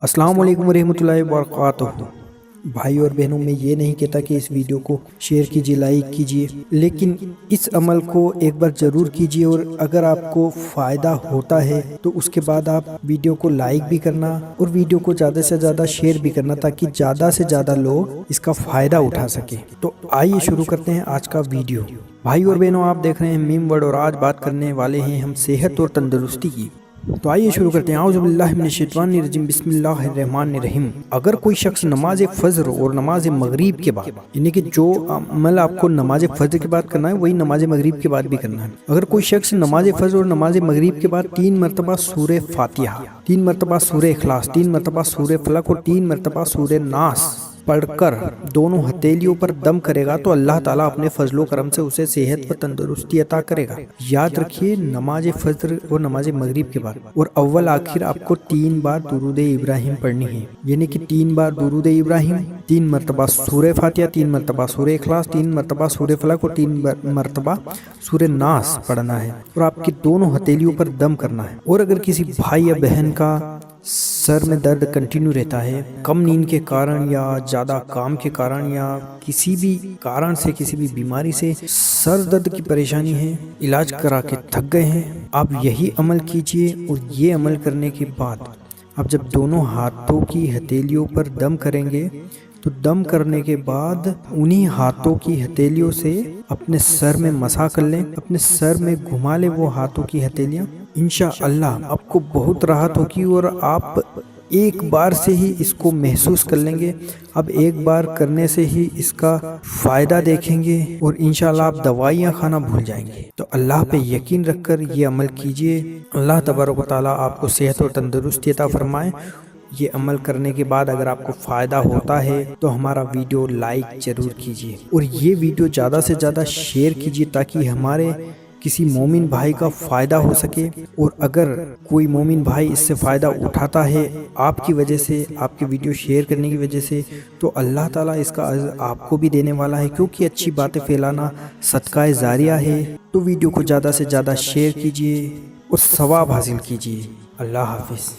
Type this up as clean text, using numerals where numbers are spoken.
السلام علیکم ورحمۃ اللہ وبرکاتہ۔ بھائی اور بہنوں، میں یہ نہیں کہتا کہ اس ویڈیو کو شیئر کیجیے، لائک کیجیے، لیکن اس عمل کو ایک بار ضرور کیجیے، اور اگر آپ کو فائدہ ہوتا ہے تو اس کے بعد آپ ویڈیو کو لائک بھی کرنا اور ویڈیو کو زیادہ سے زیادہ شیئر بھی کرنا، تاکہ زیادہ سے زیادہ لوگ اس کا فائدہ اٹھا سکیں۔ تو آئیے شروع کرتے ہیں آج کا ویڈیو۔ بھائی اور بہنوں، آپ دیکھ رہے ہیں میم ورڈ، اور آج بات کرنے والے ہیں ہم صحت اور تندرستی کی۔ تو آئیے شروع کرتے ہیں۔ اعوذ باللہ من الشیطان الرجیم، بسم اللہ الرحمن الرحیم۔ اگر کوئی شخص نماز فجر اور نماز مغرب کے بعد، یعنی کہ جو عمل آپ کو نماز فجر کے بعد کرنا ہے وہی نماز مغرب کے بعد بھی کرنا ہے، اگر کوئی شخص نماز فجر اور نماز مغرب کے بعد 3 مرتبہ سورہ فاتحہ، 3 مرتبہ سورہ اخلاص، 3 مرتبہ سورہ فلق اور 3 مرتبہ سورہ ناس پڑھ کر دونوں ہتھیلیوں پر دم کرے گا تو اللہ تعالیٰ اپنے فضل و کرم سے اسے صحت و تندرستی عطا کرے گا۔ یاد رکھیے، نماز فجر اور نماز مغرب کے بعد اور اول آخر آپ کو 3 بار درود ابراہیم پڑھنی ہے، یعنی کہ 3 بار درود ابراہیم، 3 مرتبہ سورہ فاتحہ، 3 مرتبہ سورہ اخلاص، 3 مرتبہ سورہ فلق اور 3 مرتبہ سورہ ناس پڑھنا ہے، اور آپ کی دونوں ہتھیلیوں پر دم کرنا ہے۔ اور اگر کسی بھائی یا بہن کا سر میں درد کنٹینیو رہتا ہے، کم نیند کے کارن یا زیادہ کام کے کارن یا کسی بھی کارن سے، کسی بھی بیماری سے سر درد کی پریشانی ہے، علاج کرا کے تھک گئے ہیں، آپ یہی عمل کیجئے۔ اور یہ عمل کرنے کے بعد آپ جب دونوں ہاتھوں کی ہتھیلیوں پر دم کریں گے تو دم کرنے کے بعد انہی ہاتھوں کی ہتھیلیوں سے اپنے سر میں مسح کر لیں، اپنے سر میں گھما لیں وہ ہاتھوں کی ہتھیلیاں۔ انشاءاللہ آپ کو بہت راحت ہوگی، اور آپ ایک بار سے ہی اس کو محسوس کر لیں گے۔ اب ایک بار کرنے سے ہی اس کا فائدہ دیکھیں گے، اور انشاءاللہ آپ دوائیاں کھانا بھول جائیں گے۔ تو اللہ پہ یقین رکھ کر یہ عمل کیجئے۔ اللہ تبارک و تعالیٰ آپ کو صحت اور تندرستی عطا فرمائے۔ یہ عمل کرنے کے بعد اگر آپ کو فائدہ ہوتا ہے تو ہمارا ویڈیو لائک ضرور کیجئے، اور یہ ویڈیو زیادہ سے زیادہ شیئر کیجئے، تاکہ ہمارے کسی مومن بھائی کا فائدہ ہو سکے۔ اور اگر کوئی مومن بھائی اس سے فائدہ اٹھاتا ہے آپ کی وجہ سے، آپ کی ویڈیو شیئر کرنے کی وجہ سے، تو اللہ تعالیٰ اس کا عزت آپ کو بھی دینے والا ہے، کیونکہ اچھی باتیں پھیلانا صدقہ جاریہ ہے۔ تو ویڈیو کو زیادہ سے زیادہ شیئر کیجئے اور ثواب حاصل کیجئے۔ اللہ حافظ۔